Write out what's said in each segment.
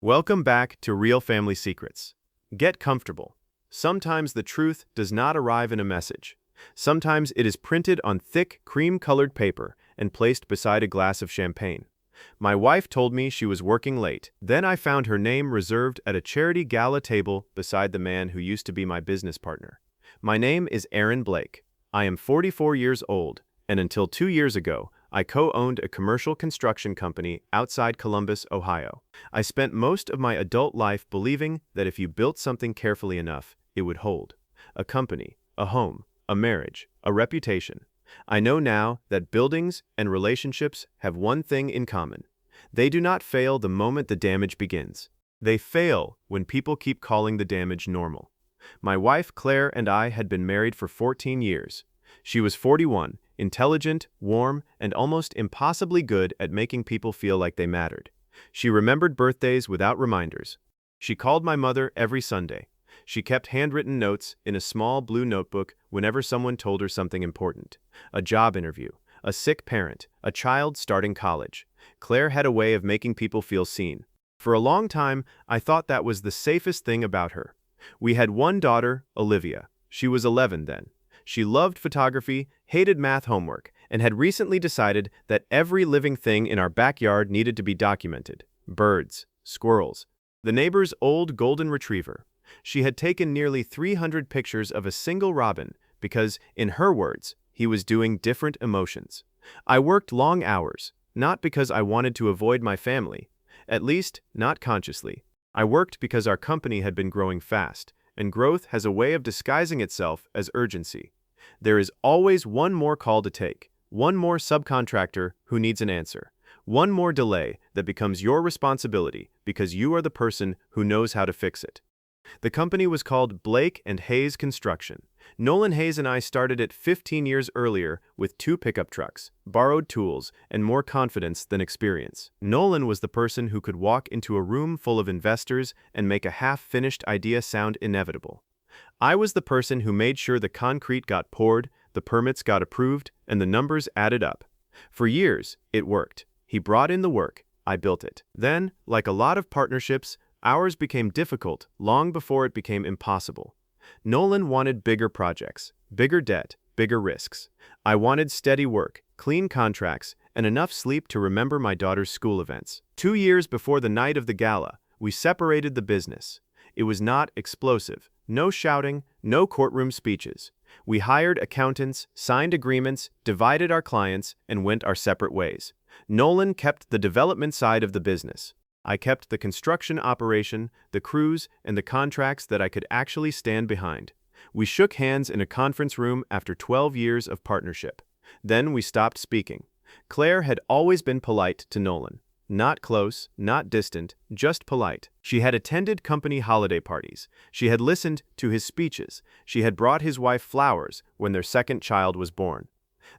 Welcome back to Real Family Secrets. Get comfortable. Sometimes the truth does not arrive in a message. Sometimes it is printed on thick, cream-colored paper and placed beside a glass of champagne. My wife told me she was working late. Then I found her name reserved at a charity gala table beside the man who used to be my business partner. My name is Aaron Blake. I am 44 years old, and until 2 years ago, I co-owned a commercial construction company outside Columbus, Ohio. I spent most of my adult life believing that if you built something carefully enough, it would hold. A company, a home, a marriage, a reputation. I know now that buildings and relationships have one thing in common. They do not fail the moment the damage begins. They fail when people keep calling the damage normal. My wife Claire and I had been married for 14 years. She was 41, intelligent, warm, and almost impossibly good at making people feel like they mattered. She remembered birthdays without reminders. She called my mother every Sunday. She kept handwritten notes in a small blue notebook whenever someone told her something important. A job interview, a sick parent, a child starting college. Claire had a way of making people feel seen. For a long time, I thought that was the safest thing about her. We had one daughter, Olivia. She was 11 then. She loved photography, hated math homework, and had recently decided that every living thing in our backyard needed to be documented. Birds, squirrels, the neighbor's old golden retriever. She had taken nearly 300 pictures of a single robin because, in her words, he was doing different emotions. I worked long hours, not because I wanted to avoid my family, at least not consciously. I worked because our company had been growing fast, and growth has a way of disguising itself as urgency. There is always one more call to take, one more subcontractor who needs an answer, one more delay that becomes your responsibility because you are the person who knows how to fix it. The company was called Blake and Hayes Construction. Nolan Hayes and I started it 15 years earlier with 2 pickup trucks, borrowed tools, and more confidence than experience. Nolan was the person who could walk into a room full of investors and make a half-finished idea sound inevitable. I was the person who made sure the concrete got poured, the permits got approved, and the numbers added up. For years, it worked. He brought in the work, I built it. Then, like a lot of partnerships, ours became difficult long before it became impossible. Nolan wanted bigger projects, bigger debt, bigger risks. I wanted steady work, clean contracts, and enough sleep to remember my daughter's school events. 2 years before the night of the gala, we separated the business. It was not explosive. No shouting, no courtroom speeches. We hired accountants, signed agreements, divided our clients, and went our separate ways. Nolan kept the development side of the business. I kept the construction operation, the crews, and the contracts that I could actually stand behind. We shook hands in a conference room after 12 years of partnership. Then we stopped speaking. Claire had always been polite to Nolan. Not close, not distant, just polite. She had attended company holiday parties. She had listened to his speeches. She had brought his wife flowers when their second child was born.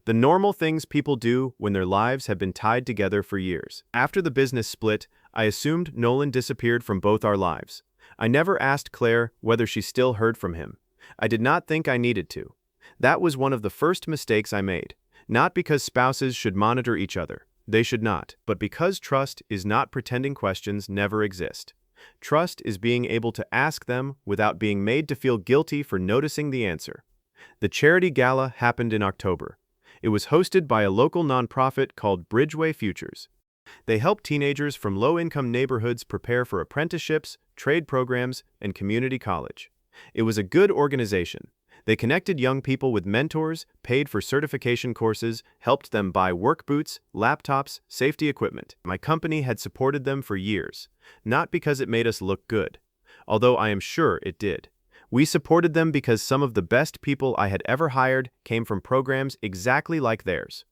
The normal things people do when their lives have been tied together for years. After the business split, I assumed Nolan disappeared from both our lives. I never asked Claire whether she still heard from him. I did not think I needed to. That was one of the first mistakes I made. Not because spouses should monitor each other. They should not. But because trust is not pretending questions never exist. Trust is being able to ask them without being made to feel guilty for noticing the answer. The charity gala happened in October. It was hosted by a local nonprofit called Bridgeway Futures. They help teenagers from low-income neighborhoods prepare for apprenticeships, trade programs, and community college. It was a good organization. They connected young people with mentors, paid for certification courses, helped them buy work boots, laptops, safety equipment. My company had supported them for years, not because it made us look good, although I am sure it did. We supported them because some of the best people I had ever hired came from programs exactly like theirs.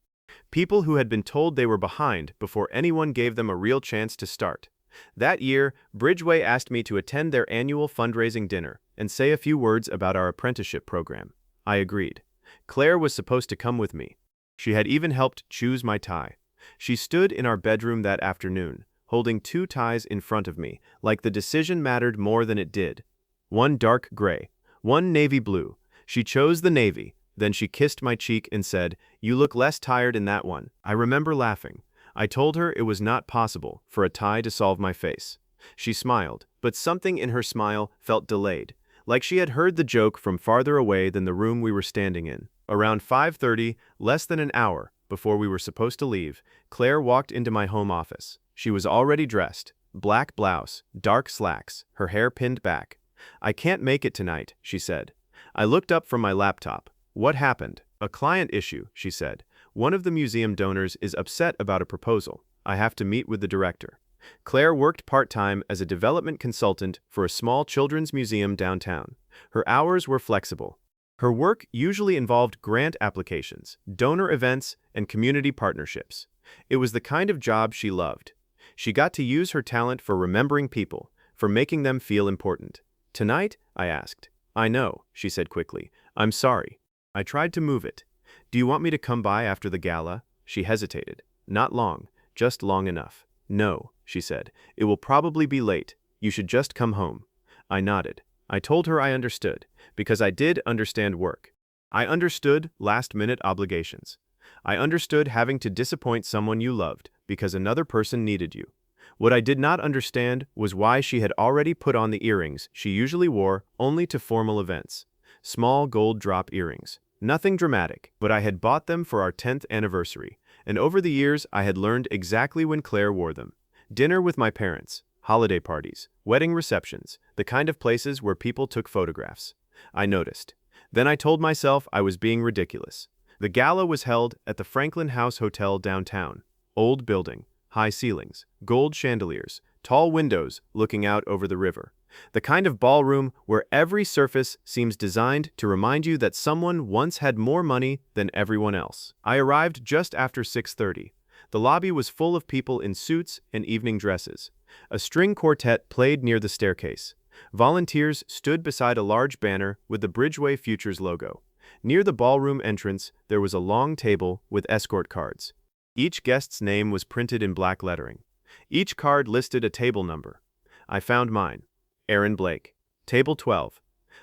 People who had been told they were behind before anyone gave them a real chance to start. That year, Bridgeway asked me to attend their annual fundraising dinner and say a few words about our apprenticeship program. I agreed. Claire was supposed to come with me. She had even helped choose my tie. She stood in our bedroom that afternoon, holding 2 ties in front of me, like the decision mattered more than it did. One dark gray, one navy blue. She chose the navy. Then she kissed my cheek and said, "You look less tired in that one." I remember laughing. I told her it was not possible for a tie to solve my face. She smiled, but something in her smile felt delayed, like she had heard the joke from farther away than the room we were standing in. Around 5:30, less than an hour before we were supposed to leave, Claire walked into my home office. She was already dressed, black blouse, dark slacks, her hair pinned back. "I can't make it tonight," she said. I looked up from my laptop. "What happened?" "A client issue," she said. "One of the museum donors is upset about a proposal. I have to meet with the director." Claire worked part-time as a development consultant for a small children's museum downtown. Her hours were flexible. Her work usually involved grant applications, donor events, and community partnerships. It was the kind of job she loved. She got to use her talent for remembering people, for making them feel important. "Tonight?" I asked. "I know," she said quickly. "I'm sorry." I tried to move it. "Do you want me to come by after the gala?" She hesitated. "Not long, just long enough." "No," she said. "It will probably be late. You should just come home." I nodded. I told her I understood, because I did understand work. I understood last-minute obligations. I understood having to disappoint someone you loved because another person needed you. What I did not understand was why she had already put on the earrings she usually wore only to formal events. Small gold drop earrings. Nothing dramatic, but I had bought them for our 10th anniversary, and over the years I had learned exactly when Claire wore them. Dinner with my parents, holiday parties, wedding receptions, the kind of places where people took photographs. I noticed. Then I told myself I was being ridiculous. The gala was held at the Franklin House Hotel downtown. Old building, high ceilings, gold chandeliers, tall windows looking out over the river. The kind of ballroom where every surface seems designed to remind you that someone once had more money than everyone else. I arrived just after 6:30. The lobby was full of people in suits and evening dresses. A string quartet played near the staircase. Volunteers stood beside a large banner with the Bridgeway Futures logo. Near the ballroom entrance, there was a long table with escort cards. Each guest's name was printed in black lettering. Each card listed a table number. I found mine. Aaron Blake. Table 12.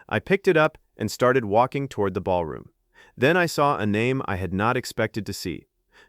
I picked it up and started walking toward the ballroom. Then I saw a name I had not expected to see.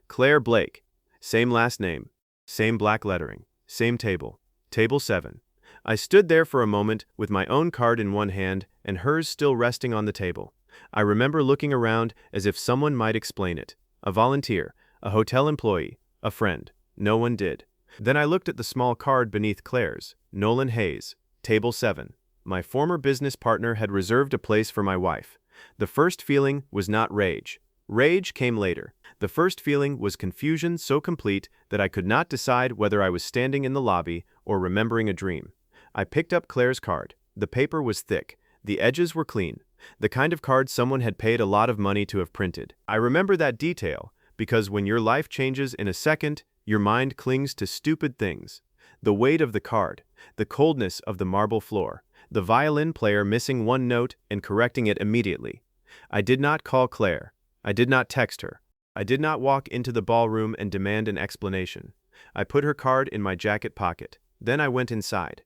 Claire Blake. Same last name. Same black lettering. Same table. Table 7. I stood there for a moment with my own card in one hand and hers still resting on the table. I remember looking around as if someone might explain it. A volunteer, a hotel employee, a friend. No one did. Then I looked at the small card beneath Claire's. Nolan Hayes. Table 7. My former business partner had reserved a place for my wife. The first feeling was not rage. Rage came later. The first feeling was confusion so complete that I could not decide whether I was standing in the lobby or remembering a dream. I picked up Claire's card. The paper was thick. The edges were clean. The kind of card someone had paid a lot of money to have printed. I remember that detail because when your life changes in a second, your mind clings to stupid things. The weight of the card, the coldness of the marble floor, the violin player missing one note and correcting it immediately. I did not call Claire. I did not text her. I did not walk into the ballroom and demand an explanation. I put her card in my jacket pocket. Then I went inside.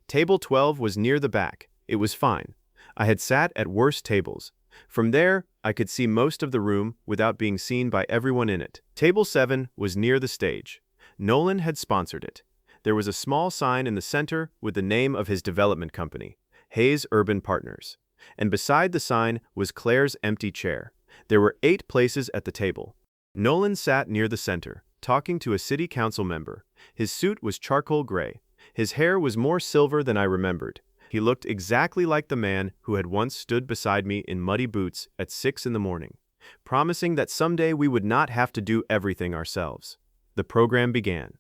Table 12 was near the back. It was fine. I had sat at worse tables. From there, I could see most of the room without being seen by everyone in it. Table 7 was near the stage. Nolan had sponsored it. There was a small sign in the center with the name of his development company, Hayes Urban Partners. And beside the sign was Claire's empty chair. There were 8 places at the table. Nolan sat near the center, talking to a city council member. His suit was charcoal gray. His hair was more silver than I remembered. He looked exactly like the man who had once stood beside me in muddy boots at 6 in the morning, promising that someday we would not have to do everything ourselves. The program began.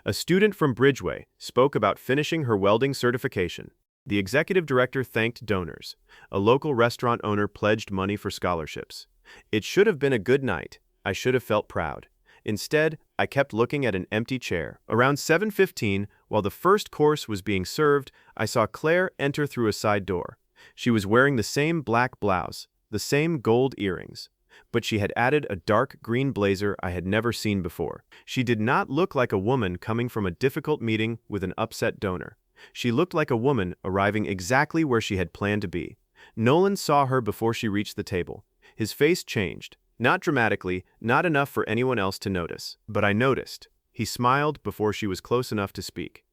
A student from Bridgeway spoke about finishing her welding certification. The executive director thanked donors. A local restaurant owner pledged money for scholarships. It should have been a good night. I should have felt proud. Instead, I kept looking at an empty chair. Around 7:15, while the first course was being served, I saw Claire enter through a side door. She was wearing the same black blouse, the same gold earrings, but she had added a dark green blazer I had never seen before. She did not look like a woman coming from a difficult meeting with an upset donor. She looked like a woman arriving exactly where she had planned to be. Nolan saw her before she reached the table. His face changed. Not dramatically, not enough for anyone else to notice. But I noticed. He smiled before she was close enough to speak.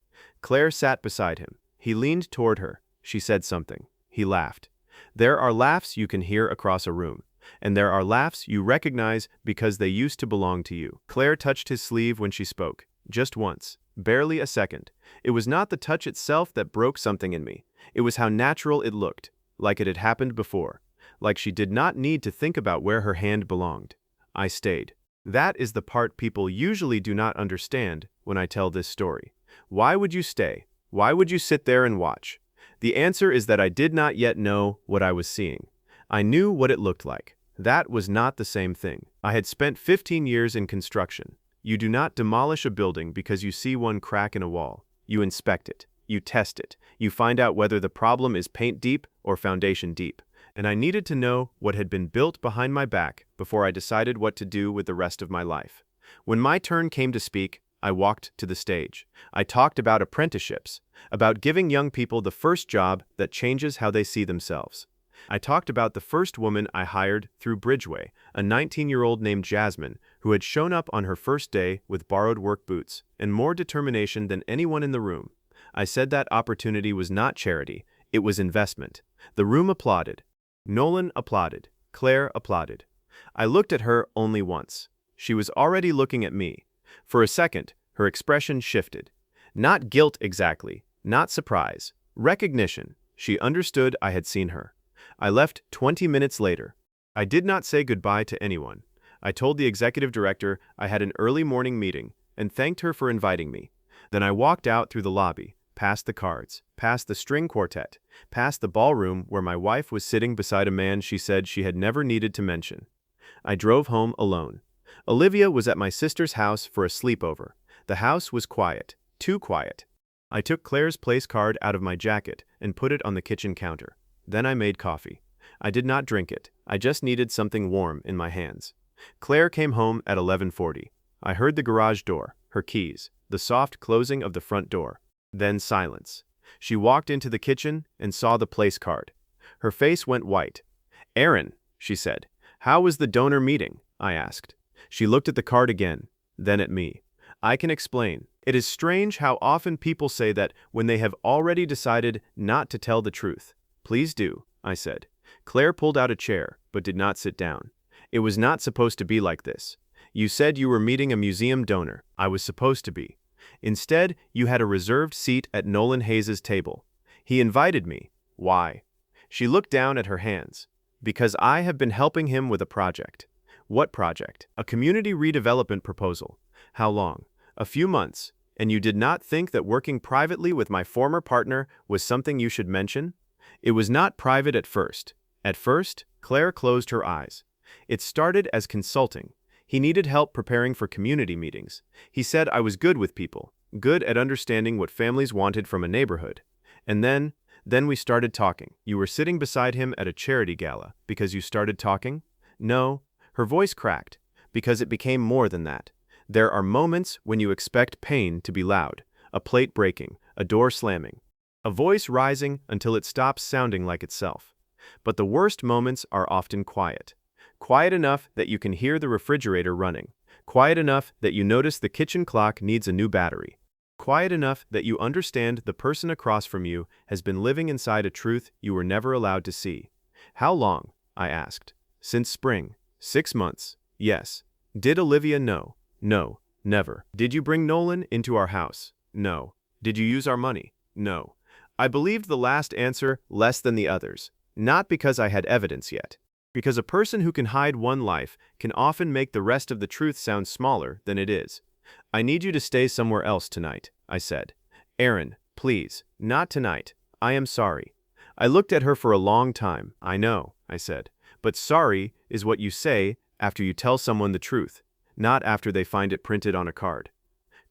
Claire sat beside him. He leaned toward her. She said something. He laughed. There are laughs you can hear across a room, and there are laughs you recognize because they used to belong to you. Claire touched his sleeve when she spoke, just once, barely a second. It was not the touch itself that broke something in me. It was how natural it looked, like it had happened before, like she did not need to think about where her hand belonged. I stayed. That is the part people usually do not understand when I tell this story. Why would you stay? Why would you sit there and watch? The answer is that I did not yet know what I was seeing. I knew what it looked like. That was not the same thing. I had spent 15 years in construction. You do not demolish a building because you see one crack in a wall. You inspect it. You test it. You find out whether the problem is paint deep or foundation deep. And I needed to know what had been built behind my back before I decided what to do with the rest of my life. When my turn came to speak, I walked to the stage. I talked about apprenticeships, about giving young people the first job that changes how they see themselves. I talked about the first woman I hired through Bridgeway, a 19-year-old named Jasmine, who had shown up on her first day with borrowed work boots and more determination than anyone in the room. I said that opportunity was not charity, it was investment. The room applauded. Nolan applauded. Claire applauded. I looked at her only once. She was already looking at me. For a second, her expression shifted. Not guilt exactly, not surprise, recognition. She understood I had seen her. I left 20 minutes later. I did not say goodbye to anyone. I told the executive director I had an early morning meeting and thanked her for inviting me. Then I walked out through the lobby, past the cards, past the string quartet, past the ballroom where my wife was sitting beside a man she said she had never needed to mention. I drove home alone. Olivia was at my sister's house for a sleepover. The house was quiet, too quiet. I took Claire's place card out of my jacket and put it on the kitchen counter. Then I made coffee. I did not drink it. I just needed something warm in my hands. Claire came home at 11:40. I heard the garage door, her keys, the soft closing of the front door. Then silence. She walked into the kitchen and saw the place card. Her face went white. "Aaron," she said. "How was the donor meeting?" I asked. She looked at the card again, then at me. I can explain. It is strange how often people say that when they have already decided not to tell the truth. "Please do," I said. Claire pulled out a chair, but did not sit down. "It was not supposed to be like this. You said you were meeting a museum donor. I was supposed to be. Instead, you had a reserved seat at Nolan Hayes's table. He invited me. Why?" She looked down at her hands. "Because I have been helping him with a project." "What project?" "A community redevelopment proposal." "How long?" "A few months." "And you did not think that working privately with my former partner was something you should mention?" "It was not private at first." "At first?" Claire closed her eyes. "It started as consulting. He needed help preparing for community meetings. He said I was good with people, good at understanding what families wanted from a neighborhood. And then we started talking." "You were sitting beside him at a charity gala because you started talking?" "No." Her voice cracked. "Because it became more than that. There are moments when you expect pain to be loud, a plate breaking, a door slamming, a voice rising until it stops sounding like itself. But the worst moments are often quiet. Quiet enough that you can hear the refrigerator running. Quiet enough that you notice the kitchen clock needs a new battery. Quiet enough that you understand the person across from you has been living inside a truth you were never allowed to see." "How long?" I asked. "Since spring." 6 months. "Yes." "Did Olivia know?" "No, never." "Did you bring Nolan into our house?" "No." "Did you use our money?" "No." I believed the last answer less than the others, not because I had evidence yet. Because a person who can hide one life can often make the rest of the truth sound smaller than it is. "I need you to stay somewhere else tonight," I said. "Aaron, please, not tonight. I am sorry." I looked at her for a long time. "I know," I said. "But sorry is what you say after you tell someone the truth, not after they find it printed on a card."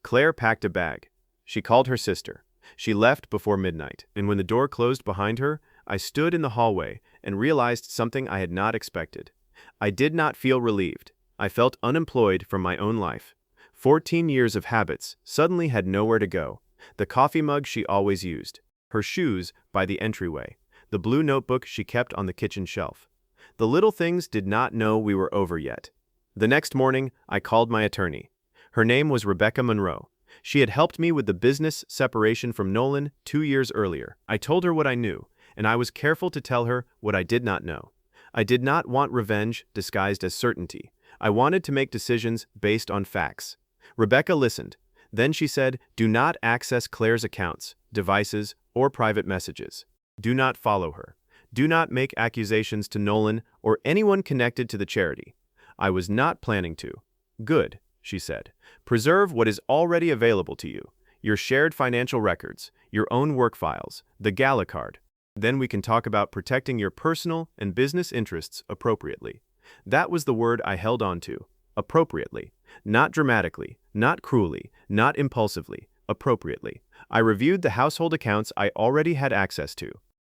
Claire packed a bag. She called her sister. She left before midnight, and when the door closed behind her, I stood in the hallway and realized something I had not expected. I did not feel relieved. I felt unemployed from my own life. 14 years of habits suddenly had nowhere to go. The coffee mug she always used, her shoes by the entryway, the blue notebook she kept on the kitchen shelf. The little things did not know we were over yet. The next morning, I called my attorney. Her name was Rebecca Monroe. She had helped me with the business separation from Nolan 2 years earlier. I told her what I knew, and I was careful to tell her what I did not know. I did not want revenge disguised as certainty. I wanted to make decisions based on facts. Rebecca listened. Then she said, "Do not access Claire's accounts, devices, or private messages. Do not follow her. Do not make accusations to Nolan or anyone connected to the charity." I was not planning to. "Good," she said. "Preserve what is already available to you. Your shared financial records, your own work files, the gala card. Then we can talk about protecting your personal and business interests appropriately." That was the word I held on to. Appropriately. Not dramatically, not cruelly, not impulsively. Appropriately. I reviewed the household accounts I already had access to.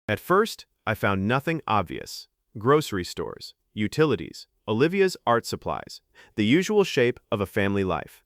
At first, I found nothing obvious. Grocery stores, utilities, Olivia's art supplies, the usual shape of a family life.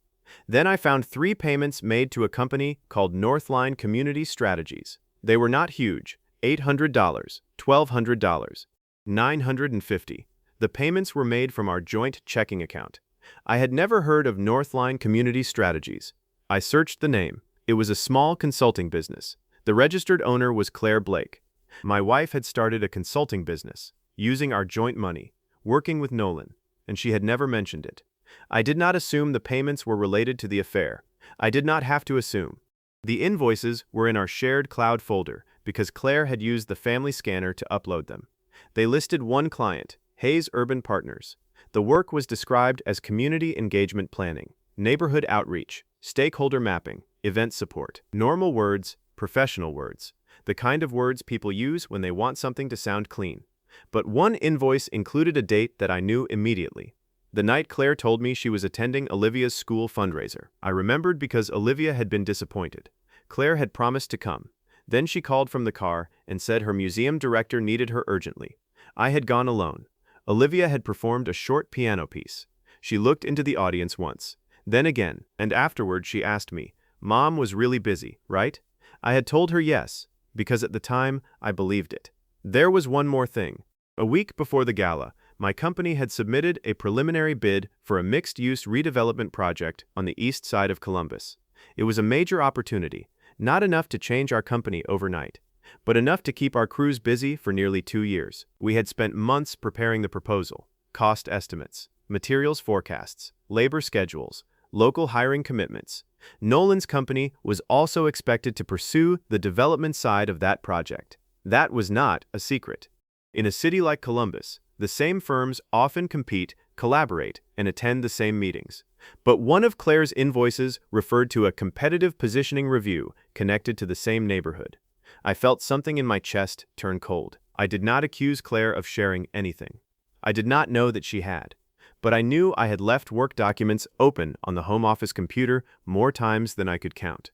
Then I found 3 payments made to a company called Northline Community Strategies. They were not huge. $800, $1,200, $950. The payments were made from our joint checking account. I had never heard of Northline Community Strategies. I searched the name. It was a small consulting business. The registered owner was Claire Blake. My wife had started a consulting business, using our joint money, working with Nolan, and she had never mentioned it. I did not assume the payments were related to the affair. I did not have to assume. The invoices were in our shared cloud folder because Claire had used the family scanner to upload them. They listed one client, Hayes Urban Partners. The work was described as community engagement planning, neighborhood outreach, stakeholder mapping, event support. Normal words, professional words, the kind of words people use when they want something to sound clean. But one invoice included a date that I knew immediately. The night Claire told me she was attending Olivia's school fundraiser. I remembered because Olivia had been disappointed. Claire had promised to come. Then she called from the car and said her museum director needed her urgently. I had gone alone. Olivia had performed a short piano piece. She looked into the audience once, then again, and afterward she asked me, "Mom was really busy, right?" I had told her yes, because at the time I believed it. There was one more thing. A week before the gala, my company had submitted a preliminary bid for a mixed-use redevelopment project on the east side of Columbus. It was a major opportunity, not enough to change our company overnight, but enough to keep our crews busy for nearly 2 years. We had spent months preparing the proposal, cost estimates, materials forecasts, labor schedules, local hiring commitments. Nolan's company was also expected to pursue the development side of that project. That was not a secret. In a city like Columbus, the same firms often compete, collaborate, and attend the same meetings. But one of Claire's invoices referred to a competitive positioning review connected to the same neighborhood. I felt something in my chest turn cold. I did not accuse Claire of sharing anything. I did not know that she had. But I knew I had left work documents open on the home office computer more times than I could count.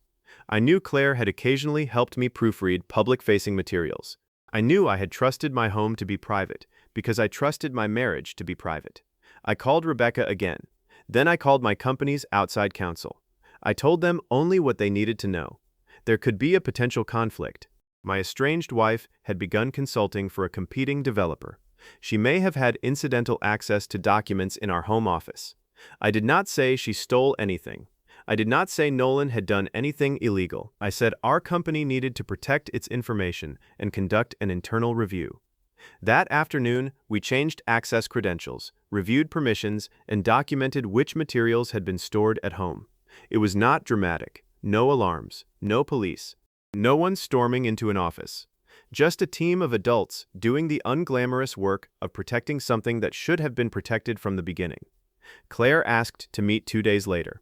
I knew Claire had occasionally helped me proofread public-facing materials. I knew I had trusted my home to be private because I trusted my marriage to be private. I called Rebecca again. Then I called my company's outside counsel. I told them only what they needed to know. There could be a potential conflict. My estranged wife had begun consulting for a competing developer. She may have had incidental access to documents in our home office. I did not say she stole anything. I did not say Nolan had done anything illegal. I said our company needed to protect its information and conduct an internal review. That afternoon, we changed access credentials, reviewed permissions, and documented which materials had been stored at home. It was not dramatic. No alarms, no police, no one storming into an office. Just a team of adults doing the unglamorous work of protecting something that should have been protected from the beginning. Claire asked to meet 2 days later.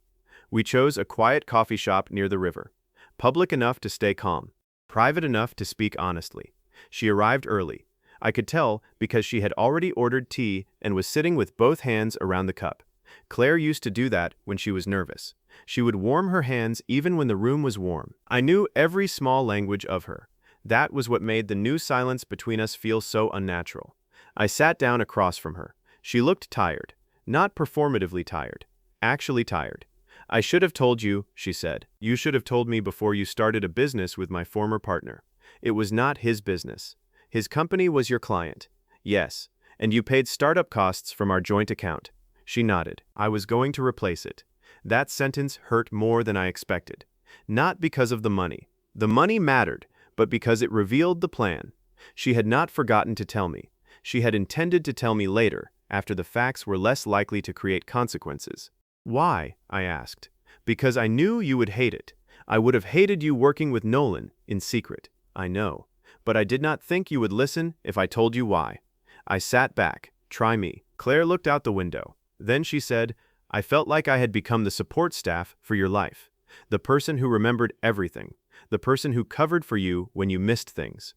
We chose a quiet coffee shop near the river, public enough to stay calm, private enough to speak honestly. She arrived early. I could tell because she had already ordered tea and was sitting with both hands around the cup. Claire used to do that when she was nervous. She would warm her hands even when the room was warm. I knew every small language of her. That was what made the new silence between us feel so unnatural. I sat down across from her. She looked tired. Not performatively tired. Actually tired. "I should have told you," she said. "You should have told me before you started a business with my former partner. It was not his business. His company was your client." "Yes, and you paid startup costs from our joint account." She nodded. "I was going to replace it. That sentence hurt more than I expected. Not because of the money. The money mattered, but because it revealed the plan. She had not forgotten to tell me. She had intended to tell me later, after the facts were less likely to create consequences. Why? I asked. Because I knew you would hate it. I would have hated you working with Nolan, in secret. I know. But I did not think you would listen if I told you why. I sat back. Try me. Claire looked out the window. Then she said, I felt like I had become the support staff for your life. The person who remembered everything. The person who covered for you when you missed things.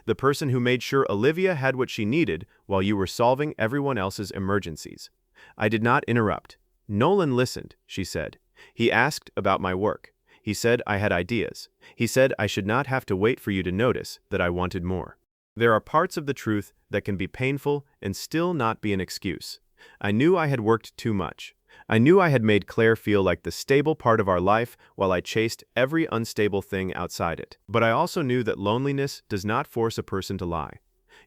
The person who made sure Olivia had what she needed while you were solving everyone else's emergencies. I did not interrupt. Nolan listened, she said. He asked about my work. He said I had ideas. He said I should not have to wait for you to notice that I wanted more. There are parts of the truth that can be painful and still not be an excuse. I knew I had worked too much. I knew I had made Claire feel like the stable part of our life while I chased every unstable thing outside it. But I also knew that loneliness does not force a person to lie.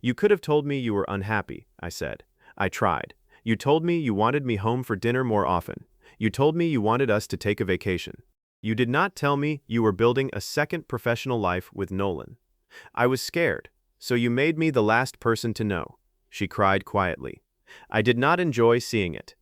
You could have told me you were unhappy, I said. I tried. You told me you wanted me home for dinner more often. You told me you wanted us to take a vacation. You did not tell me you were building a second professional life with Nolan. I was scared, so you made me the last person to know. She cried quietly. I did not enjoy seeing it.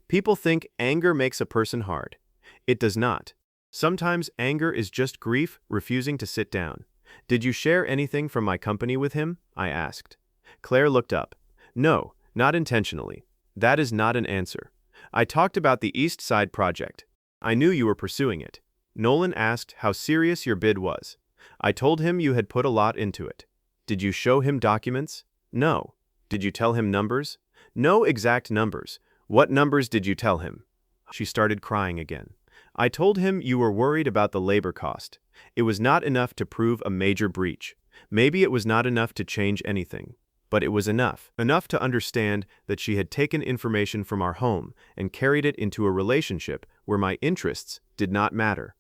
People think anger makes a person hard. It does not. Sometimes anger is just grief refusing to sit down. Did you share anything from my company with him? I asked. Claire looked up. No, not intentionally. That is not an answer. I talked about the East Side project. I knew you were pursuing it. Nolan asked how serious your bid was. I told him you had put a lot into it. Did you show him documents? No. Did you tell him numbers? No exact numbers. What numbers did you tell him? She started crying again. I told him you were worried about the labor cost. It was not enough to prove a major breach. Maybe it was not enough to change anything. But it was enough. Enough to understand that she had taken information from our home and carried it into a relationship where my interests did not matter.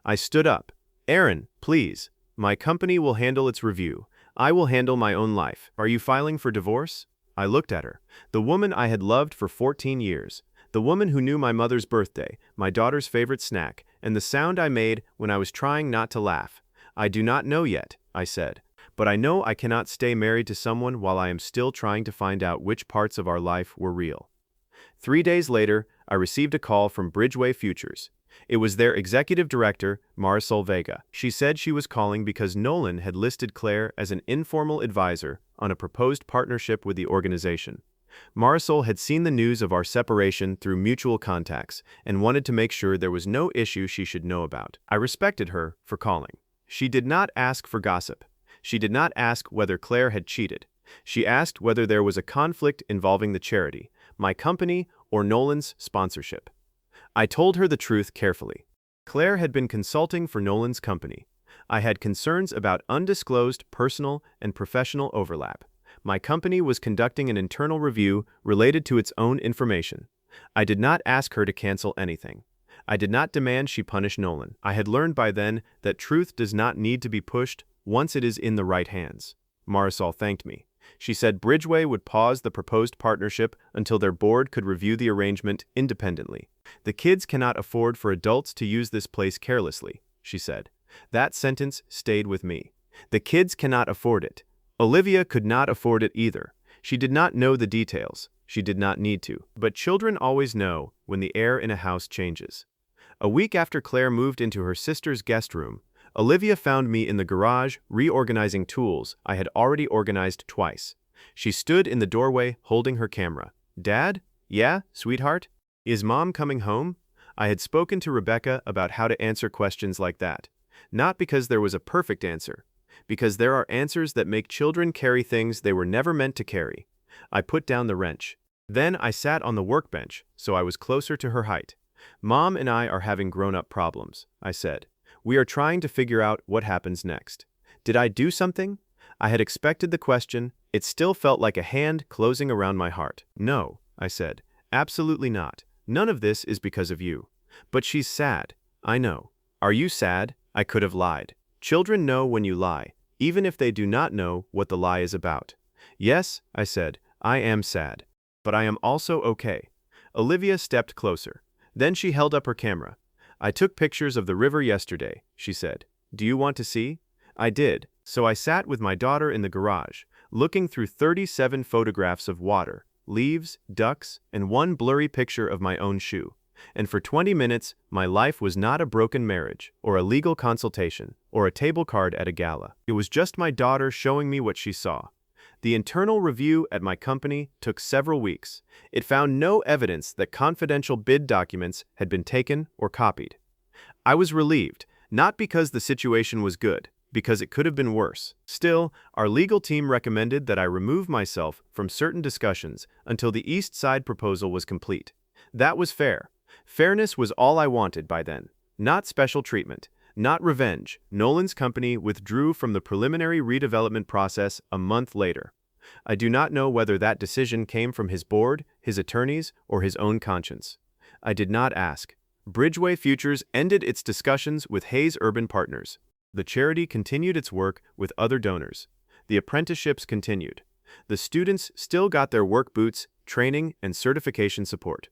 I stood up. Aaron, please. My company will handle its review. I will handle my own life. Are you filing for divorce? I looked at her. The woman I had loved for 14 years. The woman who knew my mother's birthday, my daughter's favorite snack, and the sound I made when I was trying not to laugh. I do not know yet, I said. But I know I cannot stay married to someone while I am still trying to find out which parts of our life were real. 3 days later, I received a call from Bridgeway Futures. It was their executive director, Marisol Vega. She said she was calling because Nolan had listed Claire as an informal advisor on a proposed partnership with the organization. Marisol had seen the news of our separation through mutual contacts and wanted to make sure there was no issue she should know about. I respected her for calling. She did not ask for gossip. She did not ask whether Claire had cheated. She asked whether there was a conflict involving the charity, my company, or Nolan's sponsorship. I told her the truth carefully. Claire had been consulting for Nolan's company. I had concerns about undisclosed personal and professional overlap. My company was conducting an internal review related to its own information. I did not ask her to cancel anything. I did not demand she punish Nolan. I had learned by then that truth does not need to be pushed once it is in the right hands. Marisol thanked me. She said Bridgeway would pause the proposed partnership until their board could review the arrangement independently. The kids cannot afford for adults to use this place carelessly, she said. That sentence stayed with me. The kids cannot afford it. Olivia could not afford it either. She did not know the details. She did not need to. But children always know when the air in a house changes. A week after Claire moved into her sister's guest room, Olivia found me in the garage reorganizing tools I had already organized twice. She stood in the doorway holding her camera. Dad? Yeah, sweetheart? Is Mom coming home? I had spoken to Rebecca about how to answer questions like that. Not because there was a perfect answer, because there are answers that make children carry things they were never meant to carry. I put down the wrench. Then I sat on the workbench, so I was closer to her height. Mom and I are having grown-up problems, I said. We are trying to figure out what happens next. Did I do something? I had expected the question. It still felt like a hand closing around my heart. No, I said. Absolutely not. None of this is because of you. But she's sad. I know. Are you sad? I could have lied. Children know when you lie, even if they do not know what the lie is about. Yes, I said, I am sad. But I am also okay. Olivia stepped closer. Then she held up her camera. "I took pictures of the river yesterday," she said. "Do you want to see?" I did. So I sat with my daughter in the garage, looking through 37 photographs of water, leaves, ducks, and one blurry picture of my own shoe. And for 20 minutes, my life was not a broken marriage, or a legal consultation, or a table card at a gala. It was just my daughter showing me what she saw. The internal review at my company took several weeks. It found no evidence that confidential bid documents had been taken or copied. I was relieved, not because the situation was good, because it could have been worse. Still, our legal team recommended that I remove myself from certain discussions until the East Side proposal was complete. That was fair. Fairness was all I wanted by then. Not special treatment, not revenge. Nolan's company withdrew from the preliminary redevelopment process a month later. I do not know whether that decision came from his board, his attorneys, or his own conscience. I did not ask. Bridgeway Futures ended its discussions with Hayes Urban Partners. The charity continued its work with other donors. The apprenticeships continued. The students still got their work boots, training, and certification support.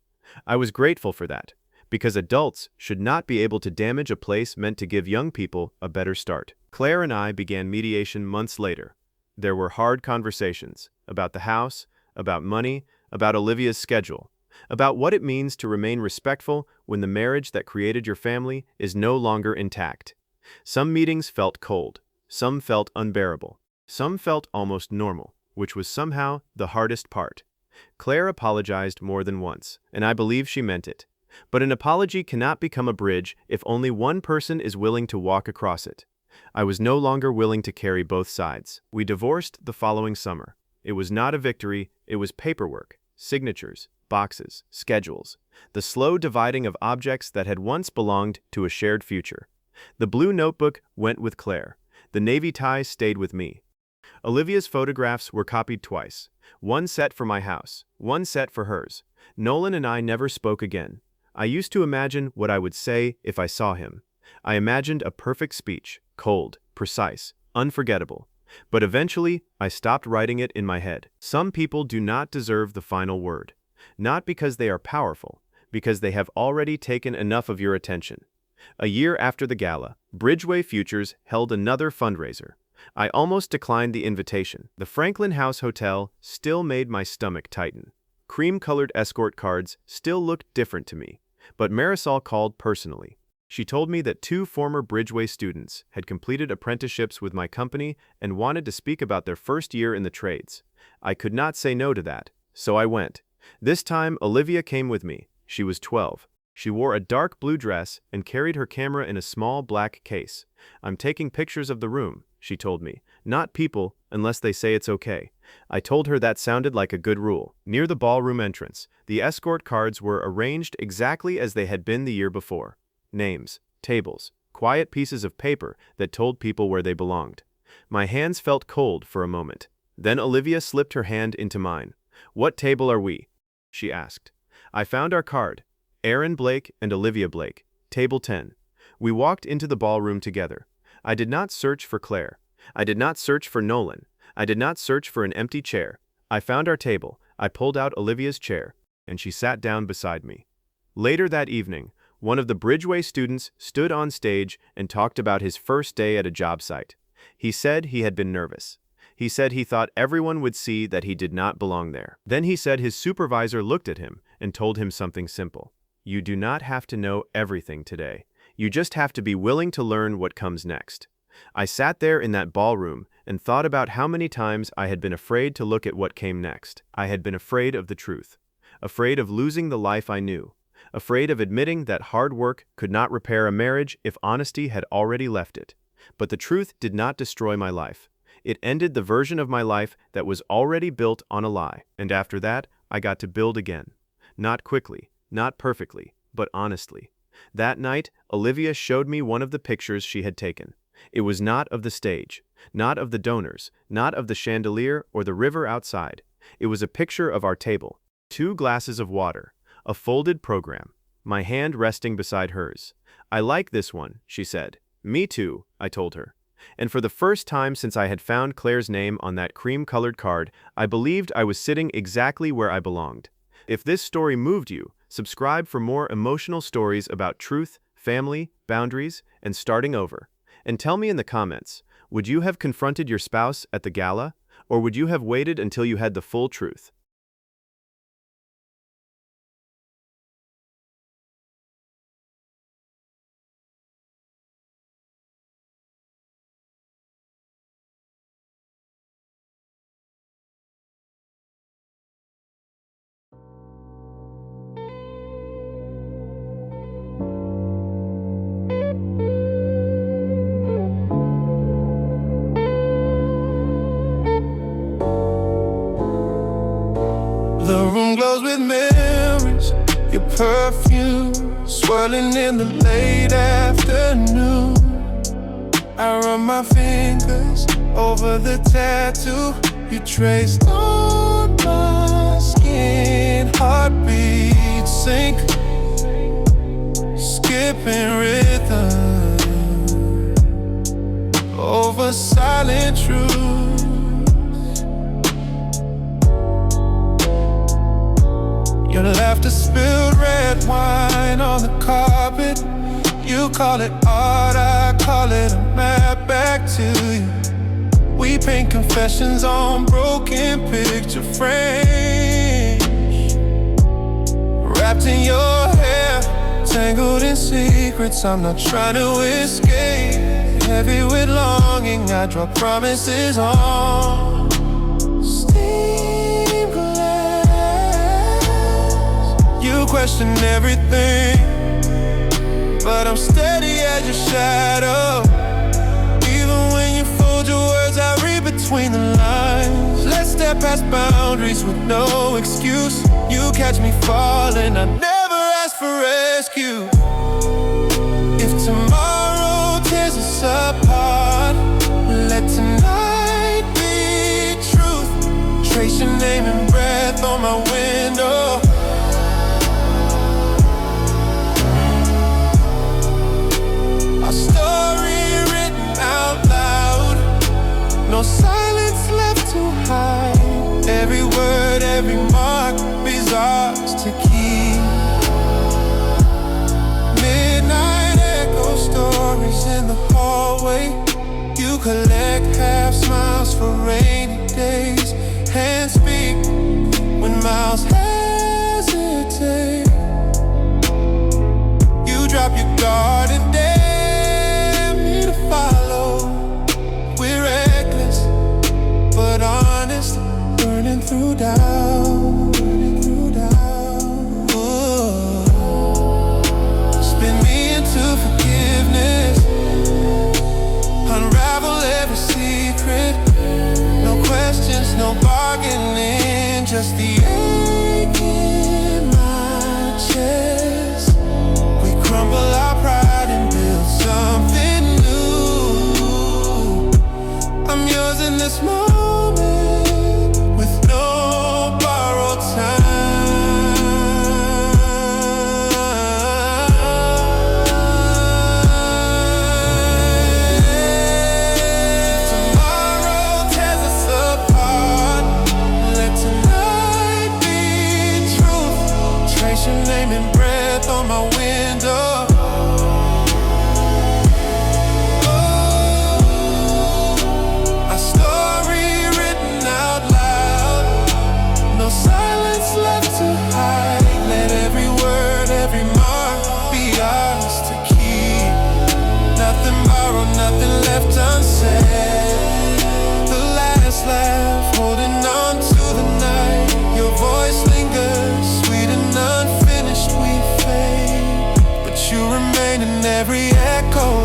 I was grateful for that, because adults should not be able to damage a place meant to give young people a better start. Claire and I began mediation months later. There were hard conversations about the house, about money, about Olivia's schedule, about what it means to remain respectful when the marriage that created your family is no longer intact. Some meetings felt cold, some felt unbearable, some felt almost normal, which was somehow the hardest part. Claire apologized more than once, and I believe she meant it. But an apology cannot become a bridge if only one person is willing to walk across it. I was no longer willing to carry both sides. We divorced the following summer. It was not a victory, it was paperwork, signatures, boxes, schedules, the slow dividing of objects that had once belonged to a shared future. The blue notebook went with Claire. The navy tie stayed with me. Olivia's photographs were copied twice. One set for my house, one set for hers. Nolan and I never spoke again. I used to imagine what I would say if I saw him. I imagined a perfect speech, cold, precise, unforgettable. But eventually, I stopped writing it in my head. Some people do not deserve the final word. Not because they are powerful, because they have already taken enough of your attention. A year after the gala, Bridgeway Futures held another fundraiser. I almost declined the invitation. The Franklin House Hotel still made my stomach tighten. Cream-colored escort cards still looked different to me. But Marisol called personally. She told me that 2 former Bridgeway students had completed apprenticeships with my company and wanted to speak about their first year in the trades. I could not say no to that, so I went. This time, Olivia came with me. She was 12. She wore a dark blue dress and carried her camera in a small black case. "I'm taking pictures of the room," she told me, "not people, unless they say it's okay." I told her that sounded like a good rule. Near the ballroom entrance, the escort cards were arranged exactly as they had been the year before. Names, tables, quiet pieces of paper that told people where they belonged. My hands felt cold for a moment. Then Olivia slipped her hand into mine. "What table are we?" she asked. I found our card. Aaron Blake and Olivia Blake, table 10. We walked into the ballroom together. I did not search for Claire. I did not search for Nolan. I did not search for an empty chair. I found our table. I pulled out Olivia's chair, and she sat down beside me. Later that evening, one of the Bridgeway students stood on stage and talked about his first day at a job site. He said he had been nervous. He said he thought everyone would see that he did not belong there. Then he said his supervisor looked at him and told him something simple. "You do not have to know everything today. You just have to be willing to learn what comes next." I sat there in that ballroom and thought about how many times I had been afraid to look at what came next. I had been afraid of the truth, afraid of losing the life I knew, afraid of admitting that hard work could not repair a marriage if honesty had already left it. But the truth did not destroy my life. It ended the version of my life that was already built on a lie. And after that, I got to build again. Not quickly, not perfectly, but honestly. That night, Olivia showed me one of the pictures she had taken. It was not of the stage, not of the donors, not of the chandelier or the river outside. It was a picture of our table. 2 glasses of water, a folded program, my hand resting beside hers. "I like this one," she said. "Me too," I told her. And for the first time since I had found Claire's name on that cream-colored card, I believed I was sitting exactly where I belonged. If this story moved you, Subscribe for more emotional stories about truth, family, boundaries, and starting over. And tell me in the comments, would you have confronted your spouse at the gala, or would you have waited until you had the full truth? The room glows with memories, your perfume swirling in the late afternoon. I run my fingers over the tattoo you traced on my skin. Heartbeat sync, skipping rhythm over silent truth. Your laughter spilled red wine on the carpet. You call it art, I call it a map back to you. We paint confessions on broken picture frames, wrapped in your hair, tangled in secrets I'm not trying to escape. Heavy with longing, I draw promises on steam glass. You question everything, but I'm steady as your shadow. Even when you fold your words, I read between the lines. Let's step past boundaries with no excuse. You catch me falling, I never ask for rescue. If tomorrow tears us apart, let tonight be truth. Trace your name and breath on my window. No silence left to hide. Every word, every mark is ours to keep. Midnight echo stories in the hallway. You collect half smiles for rainy days. Hands speak when mouths hesitate. You drop your guard and dare me to follow. We're reckless, but honest, burning through doubt, burning through doubt. Ooh. Spin me into forgiveness, unravel every secret. No questions, no bargaining, just the ache in my chest. We crumble our pride and build something new. I'm yours in this moment, with no borrowed time. Tomorrow tears us apart, let tonight be truth. Trace your name and breath on my window. Silence left to hide. Let every word, every mark be ours to keep. Nothing borrowed, nothing left unsaid. The last laugh, holding on to the night. Your voice lingers, sweet and unfinished we fade. But you remain in every echo